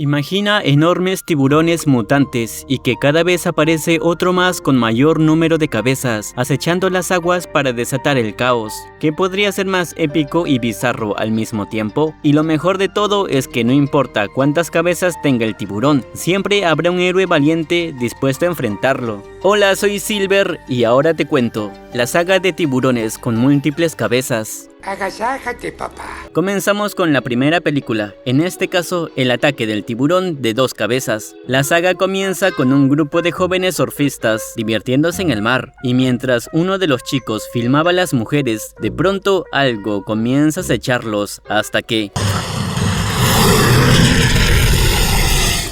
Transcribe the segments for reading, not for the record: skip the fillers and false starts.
Imagina enormes tiburones mutantes y que cada vez aparece otro más con mayor número de cabezas, acechando las aguas para desatar el caos. ¿Qué podría ser más épico y bizarro al mismo tiempo? Y lo mejor de todo es que no importa cuántas cabezas tenga el tiburón, siempre habrá un héroe valiente dispuesto a enfrentarlo. Hola, soy Silver y ahora te cuento la saga de tiburones con múltiples cabezas. Agasájate, papá. Comenzamos con la primera película, en este caso el ataque del tiburón de dos cabezas. La saga comienza con un grupo de jóvenes surfistas divirtiéndose en el mar, y mientras uno de los chicos filmaba a las mujeres, de pronto algo comienza a acecharlos hasta que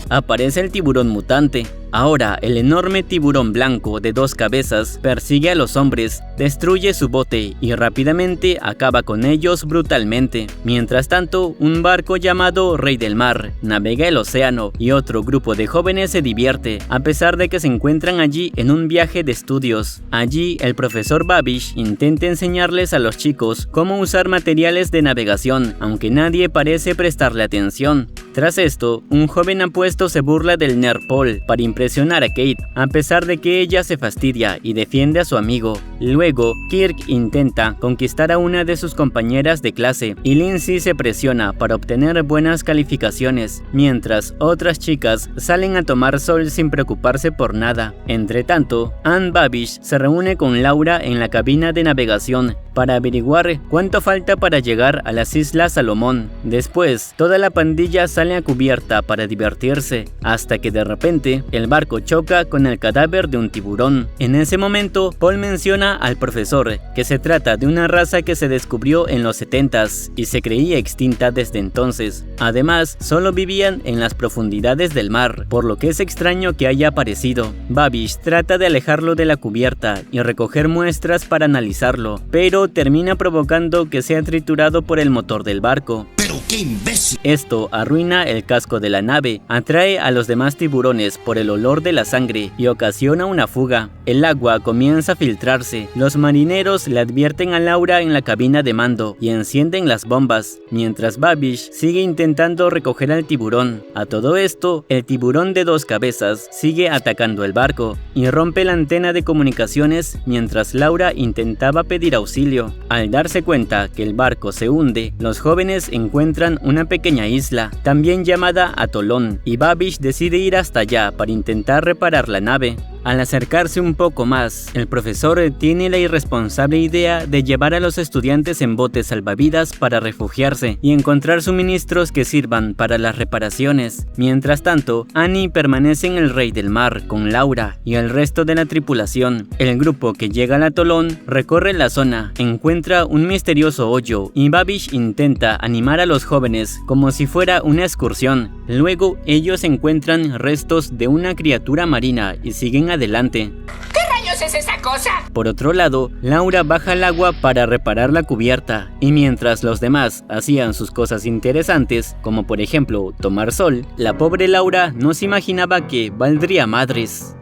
aparece el tiburón mutante. Ahora, el enorme tiburón blanco de dos cabezas persigue a los hombres, destruye su bote y rápidamente acaba con ellos brutalmente. Mientras tanto, un barco llamado Rey del Mar navega el océano y otro grupo de jóvenes se divierte, a pesar de que se encuentran allí en un viaje de estudios. Allí, el profesor Babish intenta enseñarles a los chicos cómo usar materiales de navegación, aunque nadie parece prestarle atención. Tras esto, un joven apuesto se burla del Nerd Paul para impresionar a Kate, a pesar de que ella se fastidia y defiende a su amigo. Luego, Kirk intenta conquistar a una de sus compañeras de clase y Lindsay se presiona para obtener buenas calificaciones, mientras otras chicas salen a tomar sol sin preocuparse por nada. Entre tanto, Anne Babish se reúne con Laura en la cabina de navegación para averiguar cuánto falta para llegar a las Islas Salomón. Después, toda la pandilla sale a cubierta para divertirse, hasta que de repente el barco choca con el cadáver de un tiburón. En ese momento, Paul menciona al profesor que se trata de una raza que se descubrió en los 70s y se creía extinta desde entonces. Además, solo vivían en las profundidades del mar, por lo que es extraño que haya aparecido. Babish trata de alejarlo de la cubierta y recoger muestras para analizarlo, pero termina provocando que sea triturado por el motor del barco. ¡Pero qué imbécil! Esto arruina el casco de la nave, atrae a los demás tiburones por el olor de la sangre y ocasiona una fuga. El agua comienza a filtrarse. Los marineros le advierten a Laura en la cabina de mando y encienden las bombas, mientras Babish sigue intentando recoger al tiburón. A todo esto, el tiburón de dos cabezas sigue atacando el barco y rompe la antena de comunicaciones mientras Laura intentaba pedir auxilio. Al darse cuenta que el barco se hunde, los jóvenes encuentran una pequeña isla, también llamada Atolón, y Babish decide ir hasta allá para intentar reparar la nave. Al acercarse un poco más, el profesor tiene la irresponsable idea de llevar a los estudiantes en botes salvavidas para refugiarse y encontrar suministros que sirvan para las reparaciones. Mientras tanto, Annie permanece en el Rey del Mar con Laura y el resto de la tripulación. El grupo que llega al atolón recorre la zona, encuentra un misterioso hoyo y Babish intenta animar a los jóvenes como si fuera una excursión. Luego, ellos encuentran restos de una criatura marina y siguen adelante. ¿Qué rayos es esa cosa? Por otro lado, Laura baja al agua para reparar la cubierta, y mientras los demás hacían sus cosas interesantes, como por ejemplo tomar sol, la pobre Laura no se imaginaba que valdría madres.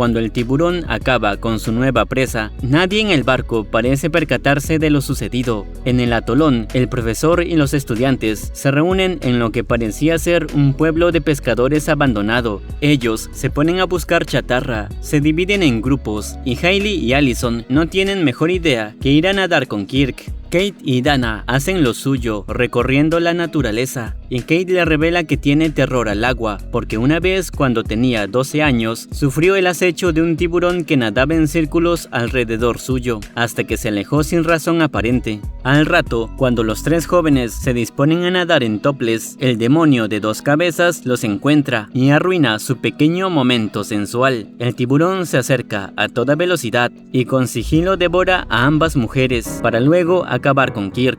Cuando el tiburón acaba con su nueva presa, nadie en el barco parece percatarse de lo sucedido. En el atolón, el profesor y los estudiantes se reúnen en lo que parecía ser un pueblo de pescadores abandonado. Ellos se ponen a buscar chatarra, se dividen en grupos, y Hailey y Allison no tienen mejor idea que ir a nadar con Kirk. Kate y Dana hacen lo suyo recorriendo la naturaleza, y Kate le revela que tiene terror al agua porque una vez cuando tenía 12 años sufrió el acecho de un tiburón que nadaba en círculos alrededor suyo hasta que se alejó sin razón aparente. Al rato, cuando los tres jóvenes se disponen a nadar en topless, el demonio de dos cabezas los encuentra y arruina su pequeño momento sensual. El tiburón se acerca a toda velocidad y con sigilo devora a ambas mujeres para luego acabar con Kirk.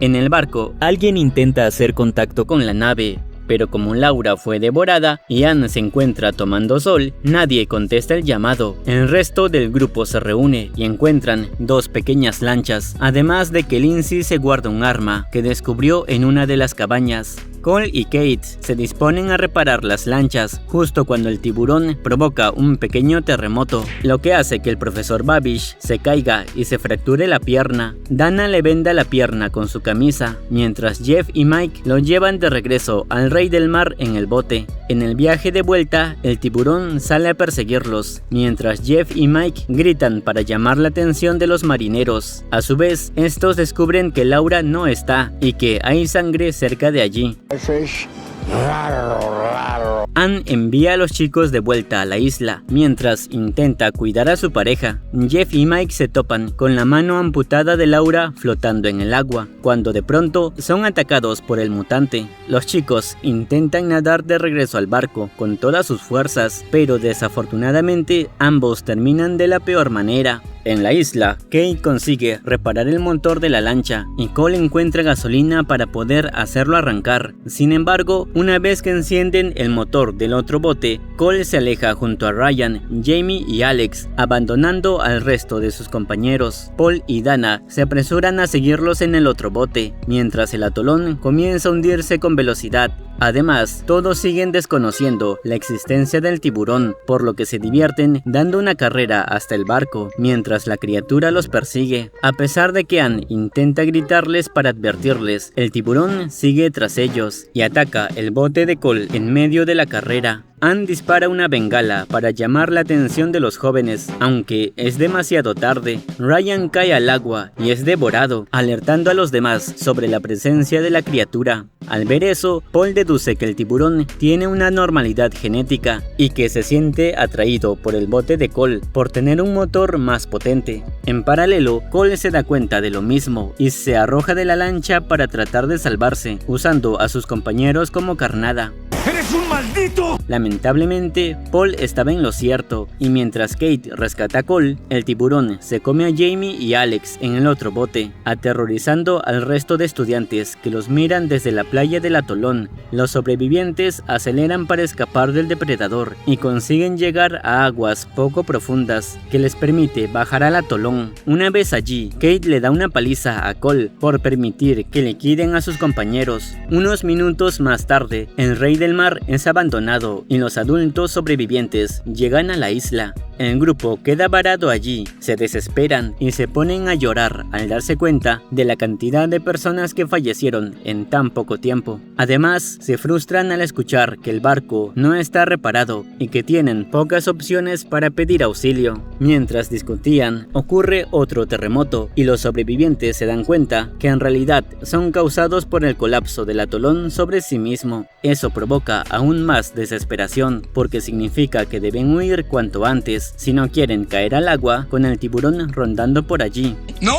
En el barco, alguien intenta hacer contacto con la nave, pero como Laura fue devorada y Anne se encuentra tomando sol, nadie contesta el llamado. El resto del grupo se reúne y encuentran dos pequeñas lanchas, además de que Lindsay se guarda un arma que descubrió en una de las cabañas. Cole y Kate se disponen a reparar las lanchas justo cuando el tiburón provoca un pequeño terremoto, lo que hace que el profesor Babish se caiga y se fracture la pierna. Dana le venda la pierna con su camisa, mientras Jeff y Mike lo llevan de regreso al Rey del Mar en el bote. En el viaje de vuelta, el tiburón sale a perseguirlos, mientras Jeff y Mike gritan para llamar la atención de los marineros. A su vez, estos descubren que Laura no está y que hay sangre cerca de allí. Ann envía a los chicos de vuelta a la isla, mientras intenta cuidar a su pareja. Jeff y Mike se topan con la mano amputada de Laura flotando en el agua, cuando de pronto son atacados por el mutante. Los chicos intentan nadar de regreso al barco con todas sus fuerzas, pero desafortunadamente ambos terminan de la peor manera. En la isla, Kate consigue reparar el motor de la lancha y Cole encuentra gasolina para poder hacerlo arrancar. Sin embargo, una vez que encienden el motor del otro bote, Cole se aleja junto a Ryan, Jamie y Alex, abandonando al resto de sus compañeros. Paul y Dana se apresuran a seguirlos en el otro bote, mientras el atolón comienza a hundirse con velocidad. Además, todos siguen desconociendo la existencia del tiburón, por lo que se divierten dando una carrera hasta el barco, mientras la criatura los persigue. A pesar de que Ann intenta gritarles para advertirles, el tiburón sigue tras ellos y ataca el bote de Cole en medio de la carrera. Ann dispara una bengala para llamar la atención de los jóvenes, aunque es demasiado tarde. Ryan cae al agua y es devorado, alertando a los demás sobre la presencia de la criatura. Al ver eso, Paul deduce que el tiburón tiene una anormalidad genética y que se siente atraído por el bote de Cole por tener un motor más potente. En paralelo, Cole se da cuenta de lo mismo y se arroja de la lancha para tratar de salvarse, usando a sus compañeros como carnada. ¡Eres un maldito! Lamentablemente, Paul estaba en lo cierto, y mientras Kate rescata a Cole, el tiburón se come a Jamie y Alex en el otro bote, aterrorizando al resto de estudiantes que los miran desde la playa del atolón. Los sobrevivientes aceleran para escapar del depredador y consiguen llegar a aguas poco profundas que les permite bajar al atolón. Una vez allí, Kate le da una paliza a Cole por permitir que liquiden a sus compañeros. Unos minutos más tarde, el Rey del Mar es abandonado y los adultos sobrevivientes llegan a la isla. El grupo queda varado allí, se desesperan y se ponen a llorar al darse cuenta de la cantidad de personas que fallecieron en tan poco tiempo. Además, se frustran al escuchar que el barco no está reparado y que tienen pocas opciones para pedir auxilio. Mientras discutían, ocurre otro terremoto y los sobrevivientes se dan cuenta que en realidad son causados por el colapso del atolón sobre sí mismo. Eso provoca aún más desesperación, porque significa que deben huir cuanto antes si no quieren caer al agua con el tiburón rondando por allí. No.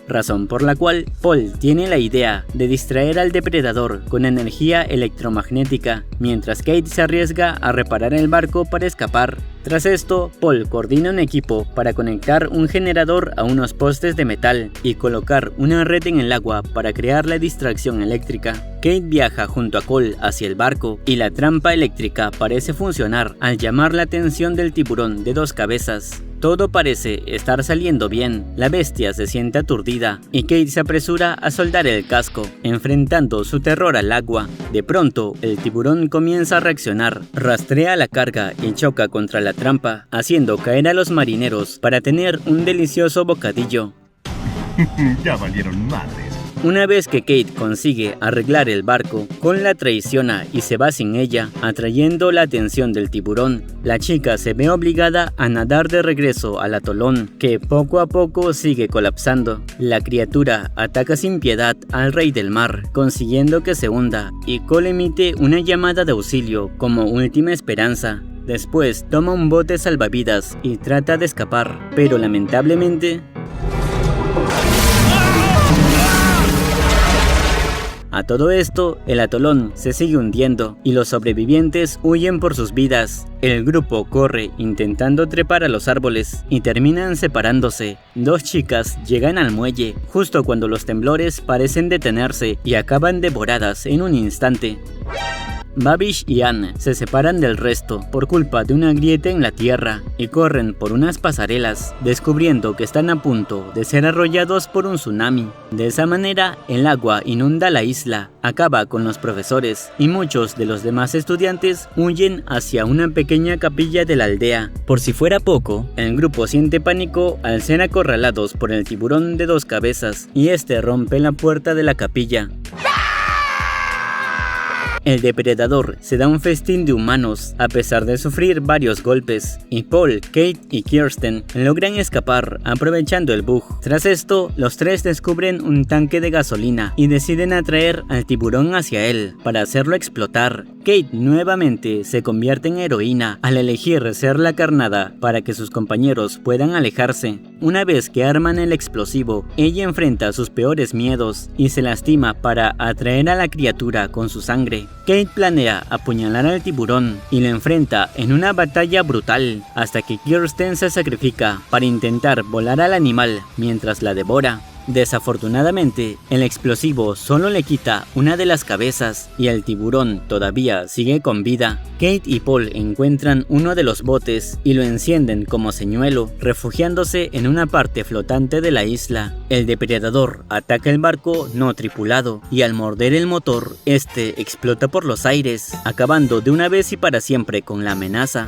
Razón por la cual Paul tiene la idea de distraer al depredador con energía electromagnética, mientras Kate se arriesga a reparar el barco para escapar. Tras esto, Paul coordina un equipo para conectar un generador a unos postes de metal y colocar una red en el agua para crear la distracción eléctrica. Kate viaja junto a Cole hacia el barco y la trampa eléctrica parece funcionar al llamar la atención del tiburón de 2 cabezas. Todo parece estar saliendo bien, la bestia se siente aturdida y Kate se apresura a soldar el casco, enfrentando su terror al agua. De pronto, el tiburón comienza a reaccionar, rastrea la carga y choca contra la trampa, haciendo caer a los marineros para tener un delicioso bocadillo. Ya valieron madres. Una vez que Kate consigue arreglar el barco, Cole la traiciona y se va sin ella, atrayendo la atención del tiburón. La chica se ve obligada a nadar de regreso al atolón, que poco a poco sigue colapsando. La criatura ataca sin piedad al Rey del Mar, consiguiendo que se hunda, y Cole emite una llamada de auxilio como última esperanza. Después toma un bote salvavidas y trata de escapar, pero lamentablemente... A todo esto, el atolón se sigue hundiendo y los sobrevivientes huyen por sus vidas. El grupo corre intentando trepar a los árboles y terminan separándose. 2 chicas llegan al muelle justo cuando los temblores parecen detenerse y acaban devoradas en un instante. Babish y Anne se separan del resto por culpa de una grieta en la tierra y corren por unas pasarelas, descubriendo que están a punto de ser arrollados por un tsunami. De esa manera, el agua inunda la isla, acaba con los profesores y muchos de los demás estudiantes huyen hacia una pequeña capilla de la aldea. Por si fuera poco, el grupo siente pánico al ser acorralados por el tiburón de 2 cabezas y este rompe la puerta de la capilla. El depredador se da un festín de humanos a pesar de sufrir varios golpes, y Paul, Kate y Kirsten logran escapar aprovechando el bug. Tras esto, los 3 descubren un tanque de gasolina y deciden atraer al tiburón hacia él para hacerlo explotar. Kate nuevamente se convierte en heroína al elegir ser la carnada para que sus compañeros puedan alejarse. Una vez que arman el explosivo, ella enfrenta sus peores miedos y se lastima para atraer a la criatura con su sangre. Kate planea apuñalar al tiburón y lo enfrenta en una batalla brutal hasta que Kirsten se sacrifica para intentar volar al animal mientras la devora. Desafortunadamente, el explosivo solo le quita una de las cabezas y el tiburón todavía sigue con vida. Kate y Paul encuentran uno de los botes y lo encienden como señuelo, refugiándose en una parte flotante de la isla. El depredador ataca el barco no tripulado y al morder el motor, este explota por los aires, acabando de una vez y para siempre con la amenaza.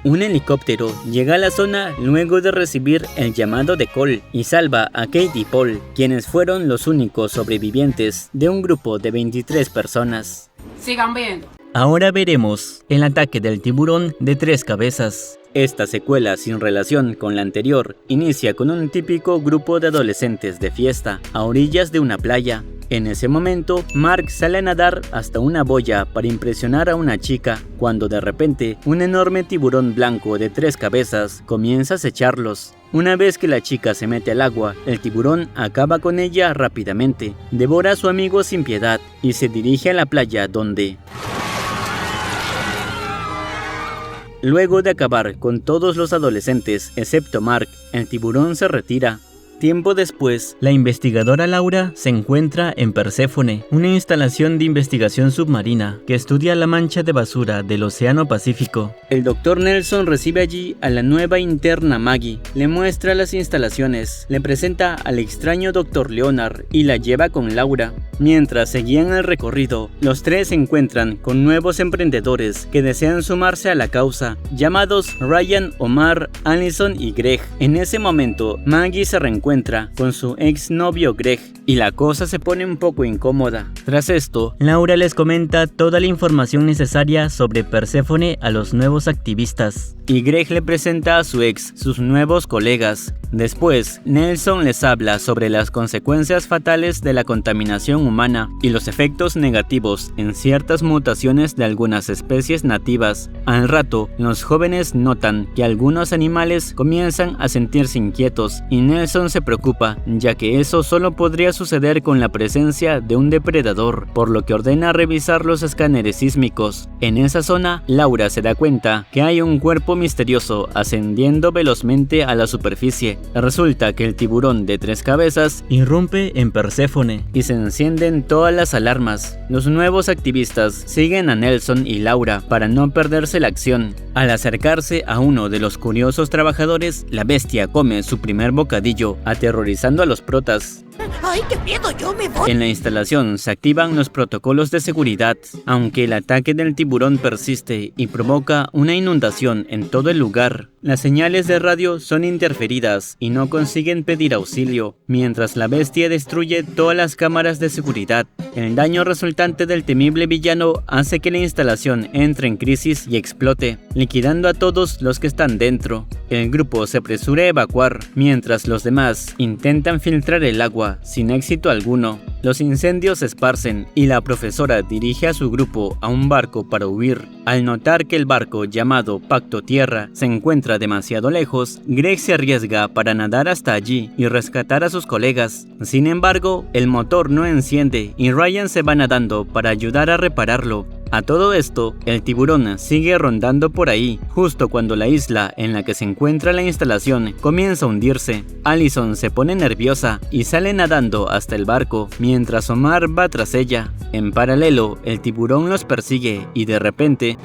Un helicóptero llega a la zona luego de recibir el llamado de Cole y salva a Kate y Paul, quienes fueron los únicos sobrevivientes de un grupo de 23 personas. Sigan viendo. Ahora veremos el ataque del tiburón de 3 cabezas. Esta secuela sin relación con la anterior inicia con un típico grupo de adolescentes de fiesta a orillas de una playa. En ese momento, Mark sale a nadar hasta una boya para impresionar a una chica, cuando de repente un enorme tiburón blanco de 3 cabezas comienza a acecharlos. Una vez que la chica se mete al agua, el tiburón acaba con ella rápidamente, devora a su amigo sin piedad y se dirige a la playa donde... Luego de acabar con todos los adolescentes excepto Mark, el tiburón se retira. Tiempo después, la investigadora Laura se encuentra en Perséfone, una instalación de investigación submarina que estudia la mancha de basura del Océano Pacífico. El Dr. Nelson recibe allí a la nueva interna Maggie, le muestra las instalaciones, le presenta al extraño Dr. Leonard y la lleva con Laura. Mientras seguían el recorrido, los 3 se encuentran con nuevos emprendedores que desean sumarse a la causa, llamados Ryan, Omar, Allison y Greg. En ese momento, Maggie se reencuentra con su exnovio Greg y la cosa se pone un poco incómoda. Tras esto, Laura les comenta toda la información necesaria sobre Perséfone a los nuevos activistas y Greg le presenta a su ex sus nuevos colegas. Después, Nelson les habla sobre las consecuencias fatales de la contaminación humana y los efectos negativos en ciertas mutaciones de algunas especies nativas. Al rato, los jóvenes notan que algunos animales comienzan a sentirse inquietos y Nelson se preocupa, ya que eso solo podría suceder con la presencia de un depredador, por lo que ordena revisar los escáneres sísmicos. En esa zona, Laura se da cuenta que hay un cuerpo misterioso ascendiendo velozmente a la superficie. Resulta que el tiburón de 3 cabezas irrumpe en Perséfone y se encienden todas las alarmas. Los nuevos activistas siguen a Nelson y Laura para no perderse la acción. Al acercarse a uno de los curiosos trabajadores, la bestia come su primer bocadillo, aterrorizando a los protas. ¡Ay, qué miedo! ¡Yo me voy! En la instalación se activan los protocolos de seguridad, aunque el ataque del tiburón persiste y provoca una inundación en todo el lugar. Las señales de radio son interferidas y no consiguen pedir auxilio, mientras la bestia destruye todas las cámaras de seguridad. El daño resultante del temible villano hace que la instalación entre en crisis y explote, liquidando a todos los que están dentro. El grupo se apresura a evacuar, mientras los demás intentan filtrar el agua, sin éxito alguno. Los incendios se esparcen y la profesora dirige a su grupo a un barco para huir. Al notar que el barco llamado Pacto Tierra se encuentra demasiado lejos, Greg se arriesga para nadar hasta allí y rescatar a sus colegas. Sin embargo, el motor no enciende y Ryan se va nadando para ayudar a repararlo. A todo esto, el tiburón sigue rondando por ahí, justo cuando la isla en la que se encuentra la instalación comienza a hundirse. Allison se pone nerviosa y sale nadando hasta el barco, mientras Omar va tras ella. En paralelo, el tiburón los persigue y de repente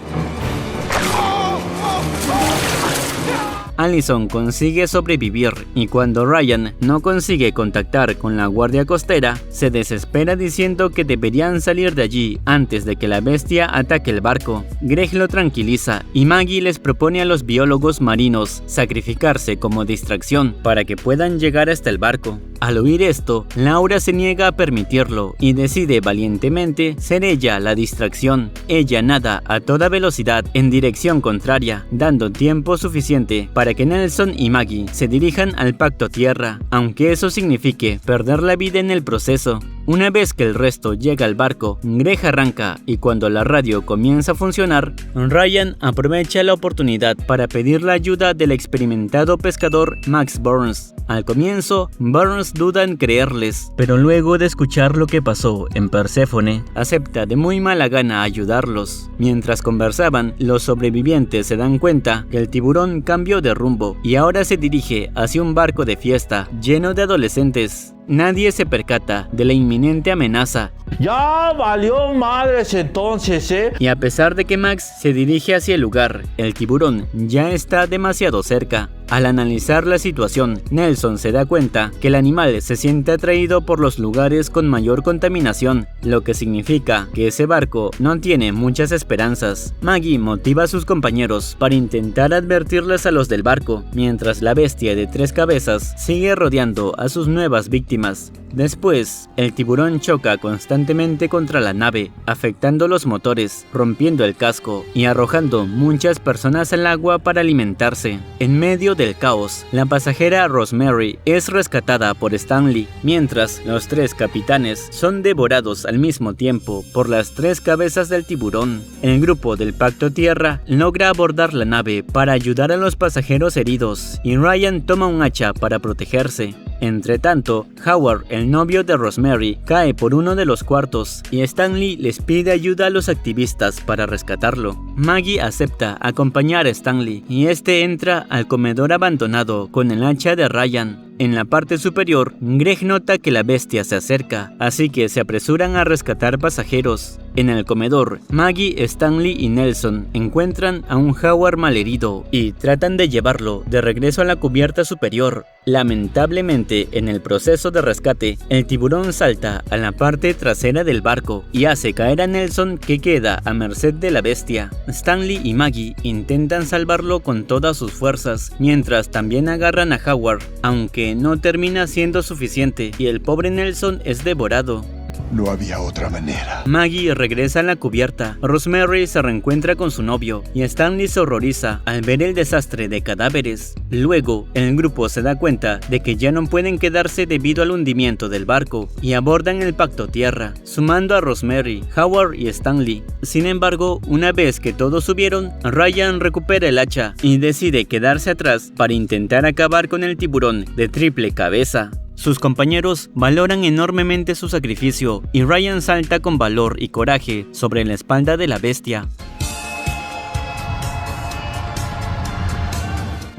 Allison consigue sobrevivir y cuando Ryan no consigue contactar con la guardia costera, se desespera diciendo que deberían salir de allí antes de que la bestia ataque el barco. Greg lo tranquiliza y Maggie les propone a los biólogos marinos sacrificarse como distracción para que puedan llegar hasta el barco. Al oír esto, Laura se niega a permitirlo y decide valientemente ser ella la distracción. Ella nada a toda velocidad en dirección contraria, dando tiempo suficiente para que Nelson y Maggie se dirijan al Pacto Tierra, aunque eso signifique perder la vida en el proceso. Una vez que el resto llega al barco, Greg arranca y cuando la radio comienza a funcionar, Ryan aprovecha la oportunidad para pedir la ayuda del experimentado pescador Max Burns. Al comienzo, Burns duda en creerles, pero luego de escuchar lo que pasó en Perséfone, acepta de muy mala gana ayudarlos. Mientras conversaban, los sobrevivientes se dan cuenta que el tiburón cambió de rumbo y ahora se dirige hacia un barco de fiesta lleno de adolescentes. Nadie se percata de la inminente amenaza. Ya valió madres entonces, Y a pesar de que Max se dirige hacia el lugar, el tiburón ya está demasiado cerca. Al analizar la situación, Nelson se da cuenta que el animal se siente atraído por los lugares con mayor contaminación, lo que significa que ese barco no tiene muchas esperanzas. Maggie motiva a sus compañeros para intentar advertirles a los del barco, mientras la bestia de 3 cabezas sigue rodeando a sus nuevas víctimas. Después, el tiburón choca constantemente contra la nave, afectando los motores, rompiendo el casco y arrojando muchas personas al agua para alimentarse. En medio del caos, la pasajera Rosemary es rescatada por Stanley, mientras los 3 capitanes son devorados al mismo tiempo por las 3 cabezas del tiburón. El grupo del Pacto Tierra logra abordar la nave para ayudar a los pasajeros heridos y Ryan toma un hacha para protegerse. Entre tanto, Howard, el novio de Rosemary, cae por uno de los cuartos y Stanley les pide ayuda a los activistas para rescatarlo. Maggie acepta acompañar a Stanley y este entra al comedor abandonado con el hacha de Ryan. En la parte superior, Greg nota que la bestia se acerca, así que se apresuran a rescatar pasajeros. En el comedor, Maggie, Stanley y Nelson encuentran a un Howard malherido y tratan de llevarlo de regreso a la cubierta superior. Lamentablemente, en el proceso de rescate, el tiburón salta a la parte trasera del barco y hace caer a Nelson, que queda a merced de la bestia. Stanley y Maggie intentan salvarlo con todas sus fuerzas, mientras también agarran a Howard, aunque no termina siendo suficiente y el pobre Nelson es devorado. No había otra manera. Maggie regresa a la cubierta, Rosemary se reencuentra con su novio y Stanley se horroriza al ver el desastre de cadáveres. Luego, el grupo se da cuenta de que ya no pueden quedarse debido al hundimiento del barco y abordan el Pacto Tierra, sumando a Rosemary, Howard y Stanley. Sin embargo, una vez que todos subieron, Ryan recupera el hacha y decide quedarse atrás para intentar acabar con el tiburón de triple cabeza. Sus compañeros valoran enormemente su sacrificio y Ryan salta con valor y coraje sobre la espalda de la bestia.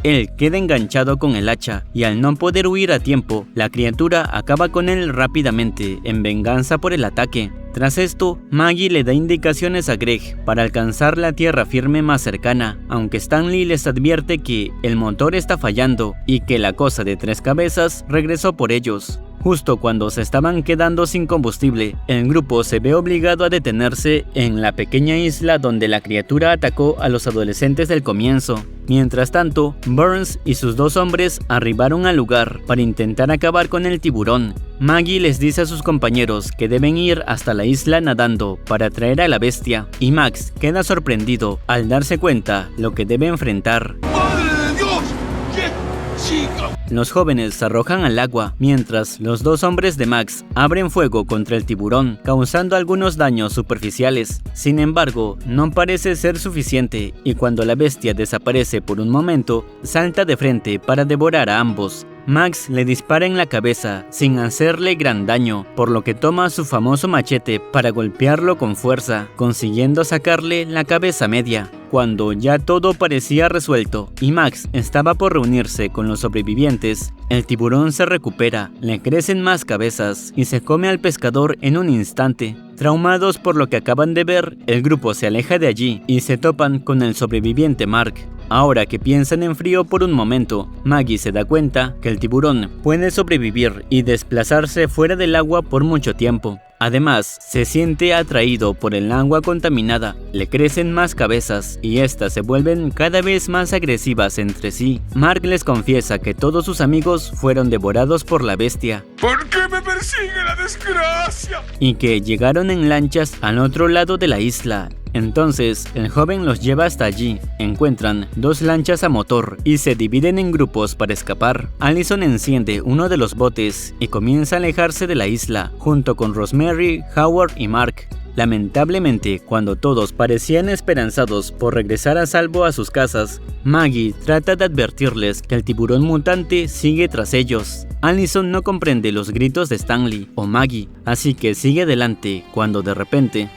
Él queda enganchado con el hacha y al no poder huir a tiempo, la criatura acaba con él rápidamente en venganza por el ataque. Tras esto, Maggie le da indicaciones a Greg para alcanzar la tierra firme más cercana, aunque Stanley les advierte que el motor está fallando y que la cosa de 3 cabezas regresó por ellos. Justo cuando se estaban quedando sin combustible, el grupo se ve obligado a detenerse en la pequeña isla donde la criatura atacó a los adolescentes del comienzo. Mientras tanto, Burns y sus 2 hombres arribaron al lugar para intentar acabar con el tiburón. Maggie les dice a sus compañeros que deben ir hasta la isla nadando para atraer a la bestia, y Max queda sorprendido al darse cuenta lo que debe enfrentar. ¡Madre de Dios! ¡Qué chica! Los jóvenes se arrojan al agua, mientras los 2 hombres de Max abren fuego contra el tiburón, causando algunos daños superficiales. Sin embargo, no parece ser suficiente, y cuando la bestia desaparece por un momento, salta de frente para devorar a ambos. Max le dispara en la cabeza sin hacerle gran daño, por lo que toma su famoso machete para golpearlo con fuerza, consiguiendo sacarle la cabeza media. Cuando ya todo parecía resuelto y Max estaba por reunirse con los sobrevivientes, el tiburón se recupera, le crecen más cabezas y se come al pescador en un instante. Traumados por lo que acaban de ver, el grupo se aleja de allí y se topan con el sobreviviente Mark. Ahora que piensan en frío por un momento, Maggie se da cuenta que el tiburón puede sobrevivir y desplazarse fuera del agua por mucho tiempo. Además, se siente atraído por el agua contaminada, le crecen más cabezas y estas se vuelven cada vez más agresivas entre sí. Mark les confiesa que todos sus amigos fueron devorados por la bestia. ¿Por qué me persigue la desgracia? Y que llegaron en lanchas al otro lado de la isla. Entonces, el joven los lleva hasta allí, encuentran 2 lanchas a motor y se dividen en grupos para escapar. Allison enciende uno de los botes y comienza a alejarse de la isla, junto con Rosemary, Howard y Mark. Lamentablemente, cuando todos parecían esperanzados por regresar a salvo a sus casas, Maggie trata de advertirles que el tiburón mutante sigue tras ellos. Allison no comprende los gritos de Stanley o Maggie, así que sigue adelante cuando de repente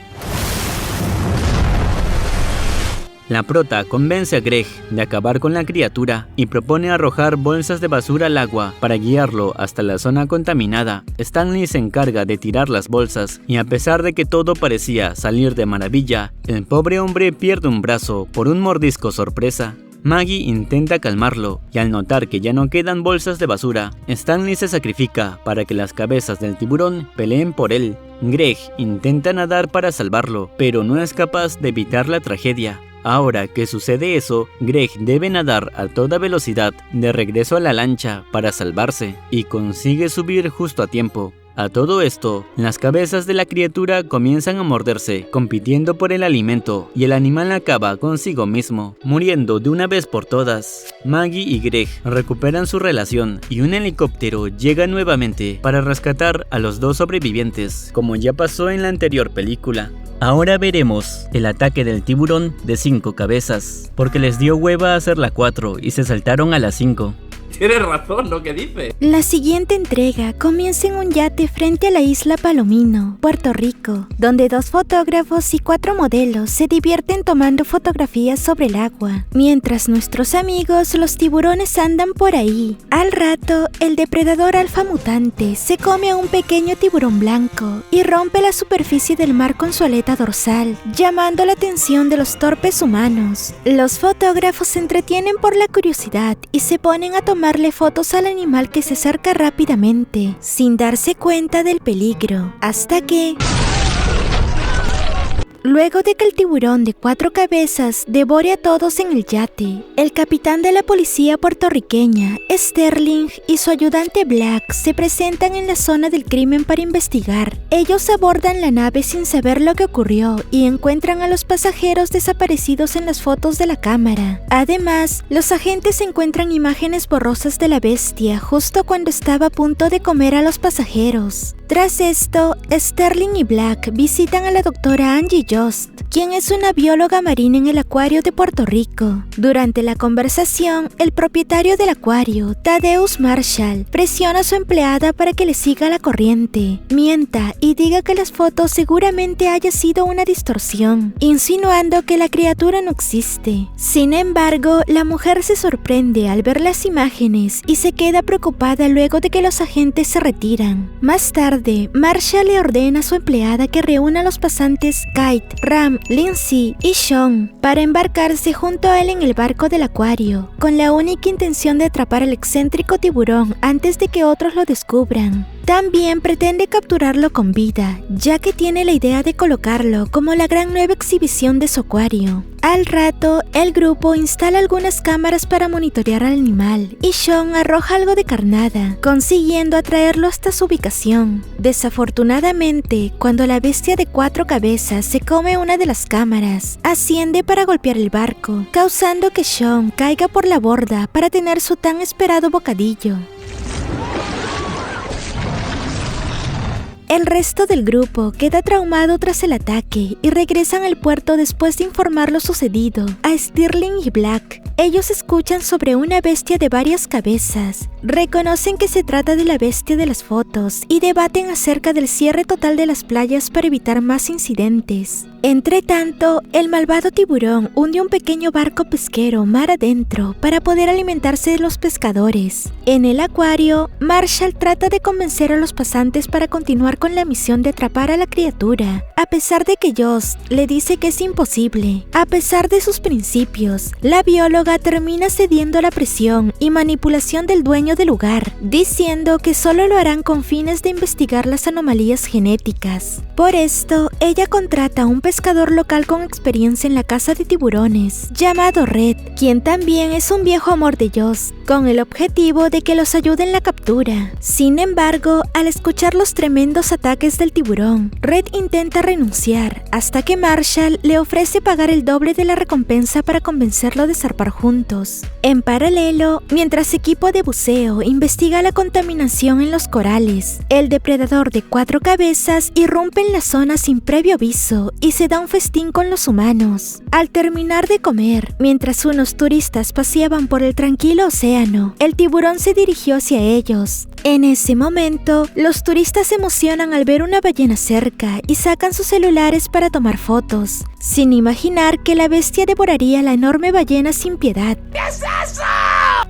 la prota convence a Greg de acabar con la criatura y propone arrojar bolsas de basura al agua para guiarlo hasta la zona contaminada. Stanley se encarga de tirar las bolsas y a pesar de que todo parecía salir de maravilla, el pobre hombre pierde un brazo por un mordisco sorpresa. Maggie intenta calmarlo y al notar que ya no quedan bolsas de basura, Stanley se sacrifica para que las cabezas del tiburón peleen por él. Greg intenta nadar para salvarlo, pero no es capaz de evitar la tragedia. Ahora que sucede eso, Greg debe nadar a toda velocidad de regreso a la lancha para salvarse y consigue subir justo a tiempo. A todo esto, las cabezas de la criatura comienzan a morderse, compitiendo por el alimento, y el animal acaba consigo mismo, muriendo de una vez por todas. Maggie y Greg recuperan su relación y un helicóptero llega nuevamente para rescatar a los 2 sobrevivientes, como ya pasó en la anterior película. Ahora veremos el ataque del tiburón de 5 cabezas, porque les dio hueva hacer la 4 y se saltaron a las 5. Tienes razón lo que dice. La siguiente entrega comienza en un yate frente a la isla Palomino, Puerto Rico, donde 2 fotógrafos y 4 modelos se divierten tomando fotografías sobre el agua, mientras nuestros amigos los tiburones andan por ahí. Al rato, el depredador alfa mutante se come a un pequeño tiburón blanco y rompe la superficie del mar con su aleta dorsal, llamando la atención de los torpes humanos. Los fotógrafos se entretienen por la curiosidad y se ponen a tomarle fotos al animal que se acerca rápidamente, sin darse cuenta del peligro, hasta que luego de que el tiburón de 4 cabezas devore a todos en el yate, el capitán de la policía puertorriqueña, Sterling, y su ayudante Black se presentan en la zona del crimen para investigar. Ellos abordan la nave sin saber lo que ocurrió y encuentran a los pasajeros desaparecidos en las fotos de la cámara. Además, los agentes encuentran imágenes borrosas de la bestia justo cuando estaba a punto de comer a los pasajeros. Tras esto, Sterling y Black visitan a la doctora Angie Jost, quien es una bióloga marina en el acuario de Puerto Rico. Durante la conversación, el propietario del acuario, Thaddeus Marshall, presiona a su empleada para que le siga la corriente, mienta y diga que las fotos seguramente haya sido una distorsión, insinuando que la criatura no existe. Sin embargo, la mujer se sorprende al ver las imágenes y se queda preocupada luego de que los agentes se retiran. Más tarde, Marshall le ordena a su empleada que reúna a los pasantes Kite, Ram, Lindsay y Sean para embarcarse junto a él en el barco del acuario, con la única intención de atrapar al excéntrico tiburón antes de que otros lo descubran. También pretende capturarlo con vida, ya que tiene la idea de colocarlo como la gran nueva exhibición de su acuario. Al rato, el grupo instala algunas cámaras para monitorear al animal, y Sean arroja algo de carnada, consiguiendo atraerlo hasta su ubicación. Desafortunadamente, cuando la bestia de 4 cabezas se come una de las cámaras, asciende para golpear el barco, causando que Sean caiga por la borda para tener su tan esperado bocadillo. El resto del grupo queda traumado tras el ataque y regresan al puerto después de informar lo sucedido a Sterling y Black. Ellos escuchan sobre una bestia de varias cabezas, reconocen que se trata de la bestia de las fotos y debaten acerca del cierre total de las playas para evitar más incidentes. Entretanto, el malvado tiburón hunde un pequeño barco pesquero mar adentro para poder alimentarse de los pescadores. En el acuario, Marshall trata de convencer a los pasantes para continuar con la misión de atrapar a la criatura, a pesar de que Joss le dice que es imposible. A pesar de sus principios, la bióloga termina cediendo a la presión y manipulación del dueño del lugar, diciendo que solo lo harán con fines de investigar las anomalías genéticas. Por esto, ella contrata a un pescador local con experiencia en la caza de tiburones, llamado Red, quien también es un viejo amor de Joss, con el objetivo de que los ayude en la captura. Sin embargo, al escuchar los tremendos ataques del tiburón, Red intenta renunciar, hasta que Marshall le ofrece pagar el doble de la recompensa para convencerlo de zarpar juntos. En paralelo, mientras equipo de buceo investiga la contaminación en los corales, el depredador de 4 cabezas irrumpe en la zona sin previo aviso y se da un festín con los humanos. Al terminar de comer, mientras unos turistas paseaban por el tranquilo océano, el tiburón se dirigió hacia ellos. En ese momento, los turistas se emocionan al ver una ballena cerca y sacan sus celulares para tomar fotos, sin imaginar que la bestia devoraría a la enorme ballena sin piedad. ¿Qué es eso?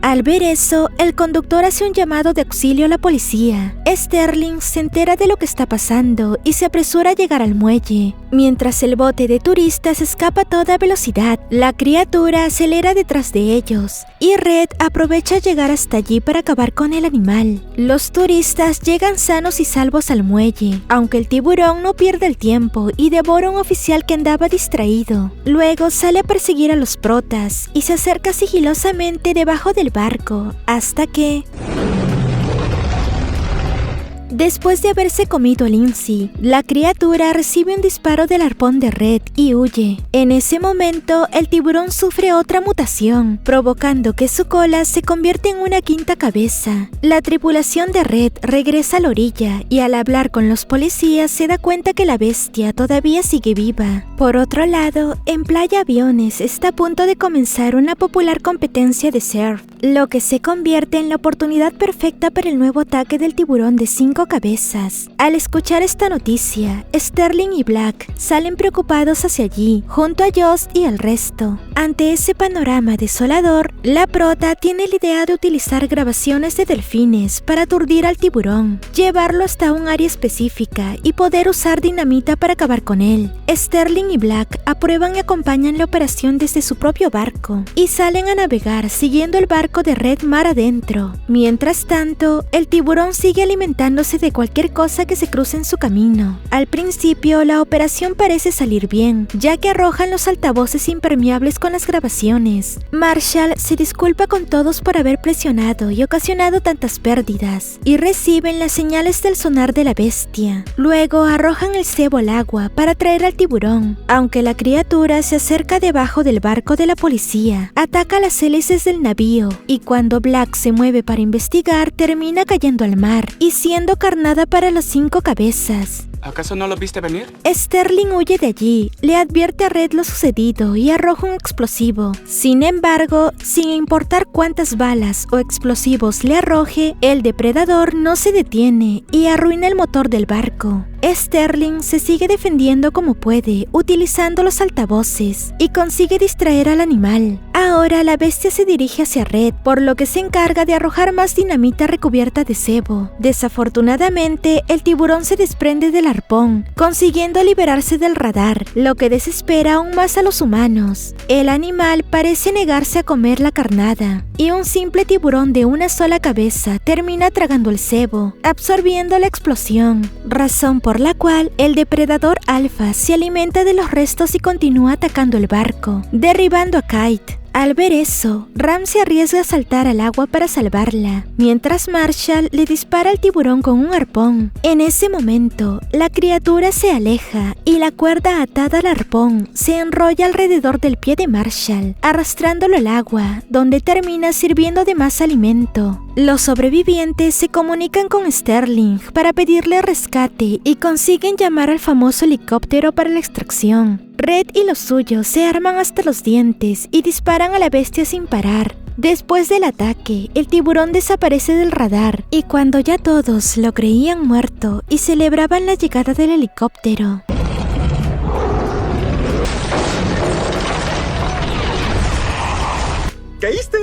Al ver eso, el conductor hace un llamado de auxilio a la policía. Sterling se entera de lo que está pasando y se apresura a llegar al muelle. Mientras el bote de turistas escapa a toda velocidad, la criatura acelera detrás de ellos y Red aprovecha llegar hasta allí para acabar con el animal. Los turistas llegan sanos y salvos al muelle, aunque el tiburón no pierde el tiempo y devora a un oficial que andaba distraído. Luego sale a perseguir a los protas y se acerca sigilosamente debajo del barco, hasta que... Después de haberse comido a Lindsay, la criatura recibe un disparo del arpón de Red y huye. En ese momento, el tiburón sufre otra mutación, provocando que su cola se convierte en una quinta cabeza. La tripulación de Red regresa a la orilla y al hablar con los policías se da cuenta que la bestia todavía sigue viva. Por otro lado, en Playa Aviones está a punto de comenzar una popular competencia de surf, lo que se convierte en la oportunidad perfecta para el nuevo ataque del tiburón de 5 cabezas. Al escuchar esta noticia, Sterling y Black salen preocupados hacia allí, junto a Joss y el resto. Ante ese panorama desolador, la prota tiene la idea de utilizar grabaciones de delfines para aturdir al tiburón, llevarlo hasta un área específica y poder usar dinamita para acabar con él. Sterling y Black aprueban y acompañan la operación desde su propio barco y salen a navegar siguiendo el barco de Red mar adentro. Mientras tanto, el tiburón sigue alimentándose de cualquier cosa que se cruce en su camino. Al principio, la operación parece salir bien, ya que arrojan los altavoces impermeables con las grabaciones. Marshall se disculpa con todos por haber presionado y ocasionado tantas pérdidas, y reciben las señales del sonar de la bestia. Luego arrojan el cebo al agua para atraer al tiburón. Aunque la criatura se acerca debajo del barco de la policía, ataca las hélices del navío, y cuando Black se mueve para investigar, termina cayendo al mar y siendo carnada para las 5 cabezas. ¿Acaso no lo viste venir? Sterling huye de allí, le advierte a Red lo sucedido y arroja un explosivo. Sin embargo, sin importar cuántas balas o explosivos le arroje, el depredador no se detiene y arruina el motor del barco. Sterling se sigue defendiendo como puede, utilizando los altavoces, y consigue distraer al animal. Ahora la bestia se dirige hacia Red, por lo que se encarga de arrojar más dinamita recubierta de cebo. Desafortunadamente, el tiburón se desprende del arpón, consiguiendo liberarse del radar, lo que desespera aún más a los humanos. El animal parece negarse a comer la carnada, y un simple tiburón de una sola cabeza termina tragando el cebo, absorbiendo la explosión, razón por la cual el depredador alfa se alimenta de los restos y continúa atacando el barco, derribando a Kite. Al ver eso, Ram se arriesga a saltar al agua para salvarla, mientras Marshall le dispara al tiburón con un arpón. En ese momento, la criatura se aleja y la cuerda atada al arpón se enrolla alrededor del pie de Marshall, arrastrándolo al agua, donde termina sirviendo de más alimento. Los sobrevivientes se comunican con Sterling para pedirle rescate y consiguen llamar al famoso helicóptero para la extracción. Red y los suyos se arman hasta los dientes y disparan a la bestia sin parar. Después del ataque, el tiburón desaparece del radar y cuando ya todos lo creían muerto y celebraban la llegada del helicóptero,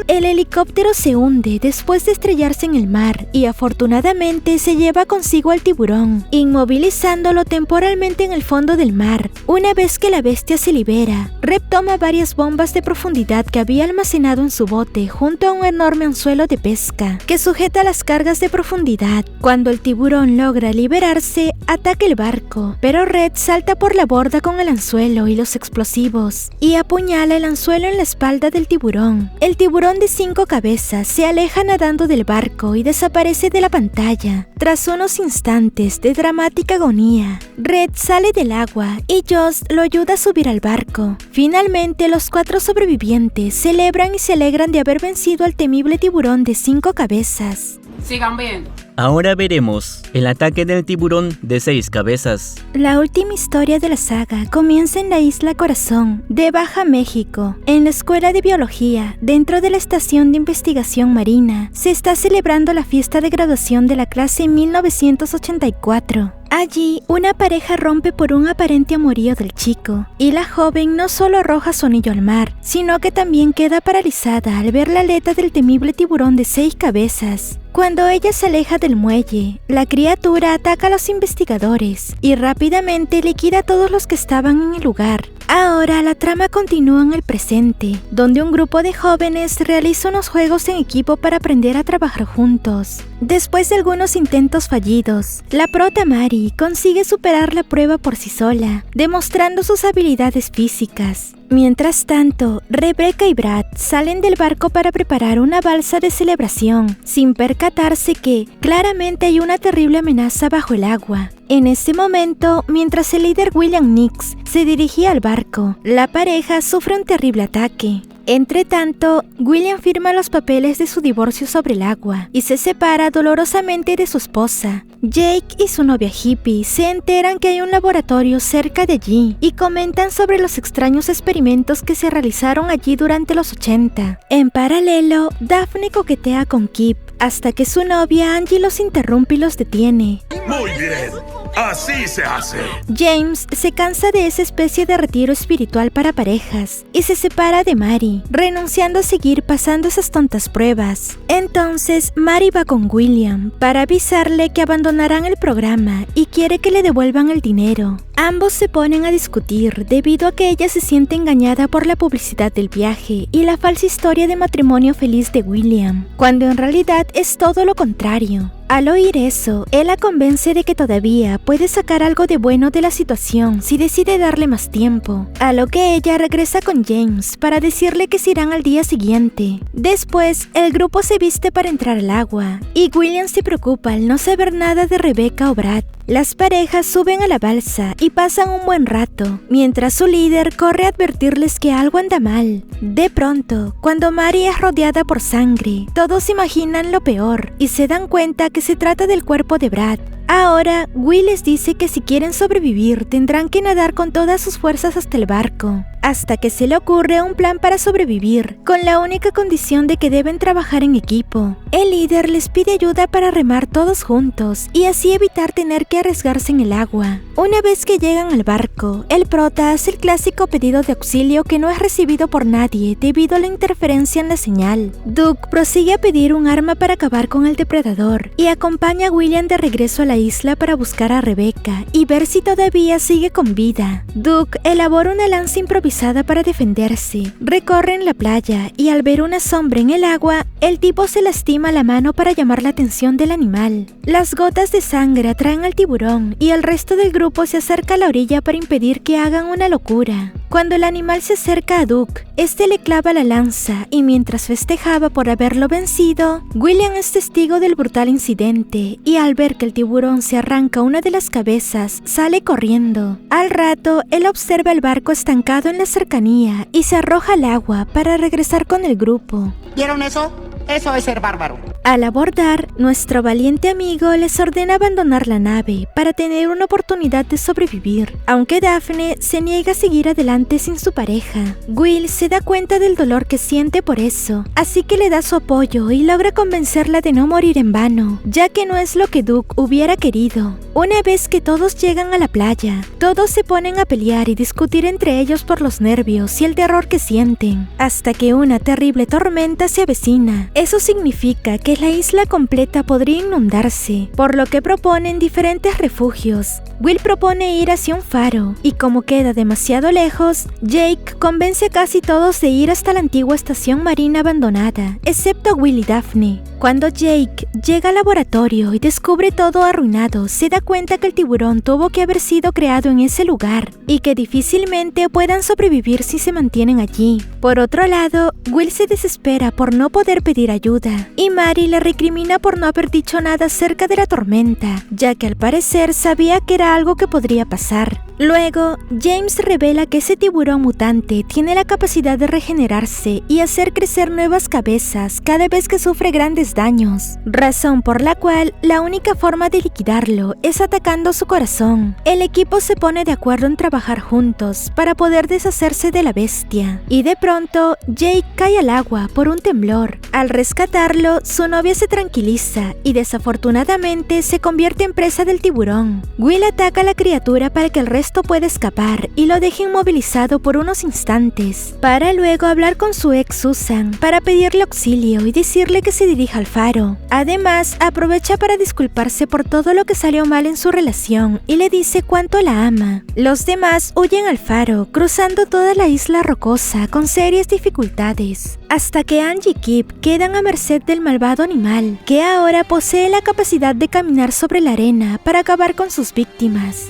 el helicóptero se hunde después de estrellarse en el mar y afortunadamente se lleva consigo al tiburón, inmovilizándolo temporalmente en el fondo del mar. Una vez que la bestia se libera, Reb toma varias bombas de profundidad que había almacenado en su bote junto a un enorme anzuelo de pesca que sujeta las cargas de profundidad. Cuando el tiburón logra liberarse, ataca el barco, pero Red salta por la borda con el anzuelo y los explosivos y apuñala el anzuelo en la espalda del tiburón. El tiburón de 5 cabezas se aleja nadando del barco y desaparece de la pantalla. Tras unos instantes de dramática agonía, Red sale del agua y Joss lo ayuda a subir al barco. Finalmente, los 4 sobrevivientes celebran y se alegran de haber vencido al temible tiburón de 5 cabezas. Sigan viendo. Ahora veremos el ataque del tiburón de 6 cabezas. La última historia de la saga comienza en la isla Corazón de Baja México. En la escuela de biología, dentro de la estación de investigación marina, se está celebrando la fiesta de graduación de la clase 1984. Allí, una pareja rompe por un aparente amorío del chico, y la joven no solo arroja su anillo al mar, sino que también queda paralizada al ver la aleta del temible tiburón de 6 cabezas. Cuando ella se aleja del muelle, la criatura ataca a los investigadores y rápidamente liquida a todos los que estaban en el lugar. Ahora la trama continúa en el presente, donde un grupo de jóvenes realiza unos juegos en equipo para aprender a trabajar juntos. Después de algunos intentos fallidos, la prota Mari consigue superar la prueba por sí sola, demostrando sus habilidades físicas. Mientras tanto, Rebecca y Brad salen del barco para preparar una balsa de celebración, sin percatarse que claramente hay una terrible amenaza bajo el agua. En ese momento, mientras el líder William Nix se dirigía al barco, la pareja sufre un terrible ataque. Entretanto, William firma los papeles de su divorcio sobre el agua y se separa dolorosamente de su esposa. Jake y su novia hippie se enteran que hay un laboratorio cerca de allí y comentan sobre los extraños experimentos que se realizaron allí durante los 80. En paralelo, Daphne coquetea con Kip hasta que su novia Angie los interrumpe y los detiene. Muy bien. Así se hace. James se cansa de esa especie de retiro espiritual para parejas y se separa de Mary, renunciando a seguir pasando esas tontas pruebas. Entonces, Mary va con William para avisarle que abandonarán el programa y quiere que le devuelvan el dinero. Ambos se ponen a discutir debido a que ella se siente engañada por la publicidad del viaje y la falsa historia de matrimonio feliz de William, cuando en realidad es todo lo contrario. Al oír eso, él la convence de que todavía puede sacar algo de bueno de la situación si decide darle más tiempo, a lo que ella regresa con James para decirle que se irán al día siguiente. Después, el grupo se viste para entrar al agua, y William se preocupa al no saber nada de Rebecca o Brad. Las parejas suben a la balsa y pasan un buen rato, mientras su líder corre a advertirles que algo anda mal. De pronto, cuando Mary es rodeada por sangre, todos imaginan lo peor y se dan cuenta que se trata del cuerpo de Brad. Ahora, Will les dice que si quieren sobrevivir tendrán que nadar con todas sus fuerzas hasta el barco, hasta que se le ocurre un plan para sobrevivir, con la única condición de que deben trabajar en equipo. El líder les pide ayuda para remar todos juntos y así evitar tener que arriesgarse en el agua. Una vez que llegan al barco, el prota hace el clásico pedido de auxilio que no es recibido por nadie debido a la interferencia en la señal. Duke prosigue a pedir un arma para acabar con el depredador y acompaña a William de regreso a la isla para buscar a Rebecca y ver si todavía sigue con vida. Duke elabora una lanza improvisada para defenderse, recorren la playa y al ver una sombra en el agua, el tipo se lastima la mano para llamar la atención del animal. Las gotas de sangre atraen al tiburón y el resto del grupo se acerca a la orilla para impedir que hagan una locura. Cuando el animal se acerca a Duke, este le clava la lanza y mientras festejaba por haberlo vencido, William es testigo del brutal incidente y al ver que el tiburón se arranca una de las cabezas, sale corriendo. Al rato, él observa el barco estancado en la cercanía y se arroja al agua para regresar con el grupo. ¿Vieron eso? Eso es ser bárbaro. Al abordar, nuestro valiente amigo les ordena abandonar la nave para tener una oportunidad de sobrevivir, aunque Daphne se niega a seguir adelante sin su pareja. Will se da cuenta del dolor que siente por eso, así que le da su apoyo y logra convencerla de no morir en vano, ya que no es lo que Duke hubiera querido. Una vez que todos llegan a la playa, todos se ponen a pelear y discutir entre ellos por los nervios y el terror que sienten, hasta que una terrible tormenta se avecina. Eso significa que la isla completa podría inundarse, por lo que proponen diferentes refugios. Will propone ir hacia un faro, y como queda demasiado lejos, Jake convence a casi todos de ir hasta la antigua estación marina abandonada, excepto a Will y Daphne. Cuando Jake llega al laboratorio y descubre todo arruinado, se da cuenta que el tiburón tuvo que haber sido creado en ese lugar, y que difícilmente puedan sobrevivir si se mantienen allí. Por otro lado, Will se desespera por no poder pedir ayuda, y Mary le recrimina por no haber dicho nada acerca de la tormenta, ya que al parecer sabía que era algo que podría pasar. Luego, James revela que ese tiburón mutante tiene la capacidad de regenerarse y hacer crecer nuevas cabezas cada vez que sufre grandes daños, razón por la cual la única forma de liquidarlo es atacando su corazón. El equipo se pone de acuerdo en trabajar juntos para poder deshacerse de la bestia, y de pronto Jake cae al agua por un temblor. Al rescatarlo, su novia se tranquiliza y desafortunadamente se convierte en presa del tiburón. Will ataca a la criatura para que el resto pueda escapar y lo deja inmovilizado por unos instantes, para luego hablar con su ex Susan para pedirle auxilio y decirle que se dirija al faro. Además, aprovecha para disculparse por todo lo que salió mal en su relación y le dice cuánto la ama. Los demás huyen al faro, cruzando toda la isla rocosa con serias dificultades, hasta que Angie y Kip quedan a merced del malvado animal, que ahora posee la capacidad de caminar sobre la arena para acabar con sus víctimas.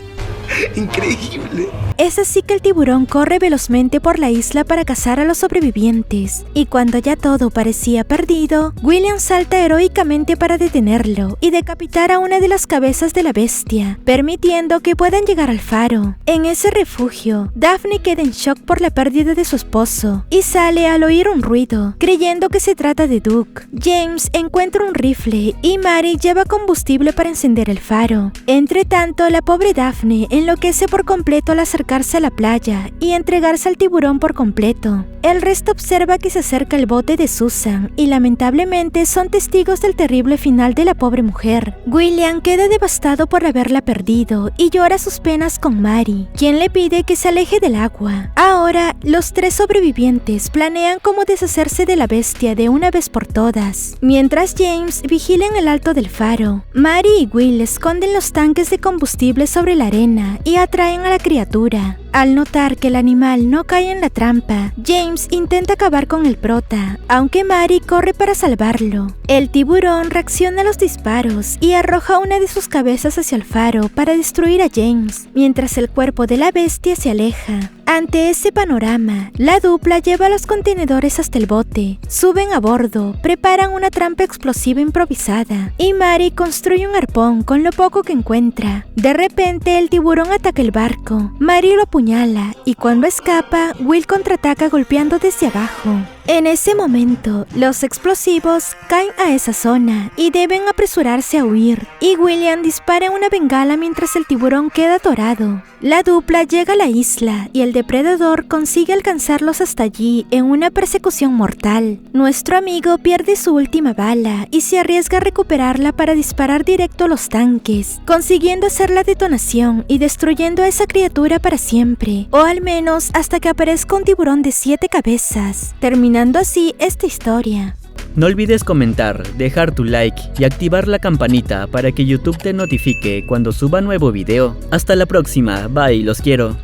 Increíble. Es así que el tiburón corre velozmente por la isla para cazar a los sobrevivientes, y cuando ya todo parecía perdido, William salta heroicamente para detenerlo y decapitar a una de las cabezas de la bestia, permitiendo que puedan llegar al faro. En ese refugio, Daphne queda en shock por la pérdida de su esposo y sale al oír un ruido, creyendo que se trata de Duke. James encuentra un rifle y Mary lleva combustible para encender el faro. Entre tanto, la pobre Daphne enloquece por completo al acercarse a la playa y entregarse al tiburón por completo. El resto observa que se acerca el bote de Susan y lamentablemente son testigos del terrible final de la pobre mujer. William queda devastado por haberla perdido y llora sus penas con Mary, quien le pide que se aleje del agua. Ahora, los tres sobrevivientes planean cómo deshacerse de la bestia de una vez por todas, mientras James vigila en el alto del faro. Mary y Will esconden los tanques de combustible sobre la arena y atraen a la criatura. Al notar que el animal no cae en la trampa, James intenta acabar con el prota, aunque Mary corre para salvarlo. El tiburón reacciona a los disparos y arroja una de sus cabezas hacia el faro para destruir a James, mientras el cuerpo de la bestia se aleja. Ante ese panorama, la dupla lleva los contenedores hasta el bote, suben a bordo, preparan una trampa explosiva improvisada y Mary construye un arpón con lo poco que encuentra. De repente, el tiburón ataca el barco, Mary lo apuñala y cuando escapa, Will contraataca golpeando desde abajo. En ese momento, los explosivos caen a esa zona y deben apresurarse a huir, y William dispara una bengala mientras el tiburón queda atorado. La dupla llega a la isla y el depredador consigue alcanzarlos hasta allí en una persecución mortal. Nuestro amigo pierde su última bala y se arriesga a recuperarla para disparar directo a los tanques, consiguiendo hacer la detonación y destruyendo a esa criatura para siempre, o al menos hasta que aparezca un tiburón de 7 cabezas, terminando así esta historia. No olvides comentar, dejar tu like y activar la campanita para que YouTube te notifique cuando suba nuevo video. Hasta la próxima, bye, los quiero.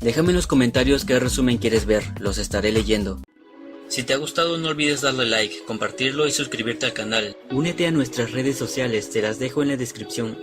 Déjame en los comentarios qué resumen quieres ver, los estaré leyendo. Si te ha gustado no olvides darle like, compartirlo y suscribirte al canal. Únete a nuestras redes sociales, te las dejo en la descripción.